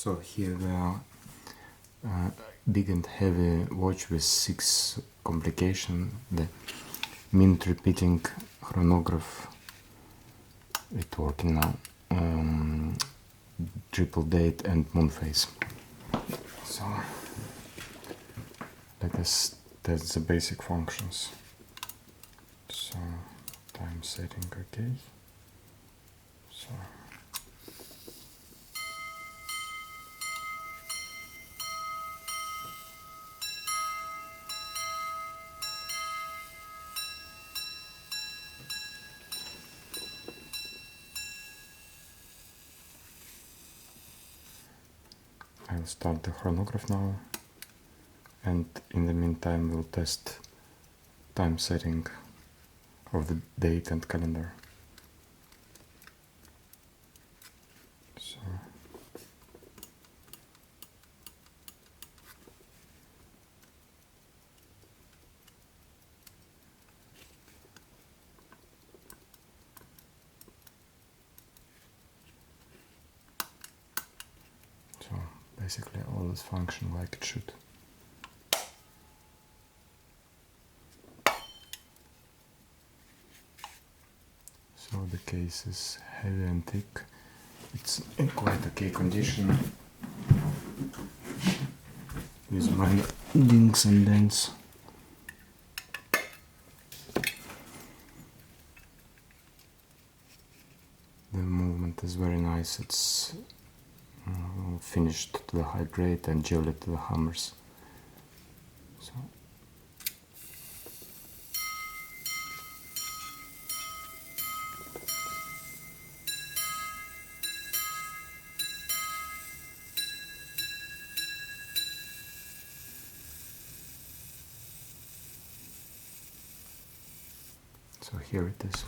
So here we are, big and heavy watch with 6 complications. The minute repeating chronograph, it's working now, triple date and moon phase. So let us test the basic functions. So time setting, okay. So I'll start the chronograph now, and in the meantime we'll test time setting of the date and calendar. So basically all is function like it should. So the case is heavy and thick. It's in quite okay condition, with minor dinks and dents. The movement is very nice. It's finished to the high grade and jelly to the hammers. So here it is.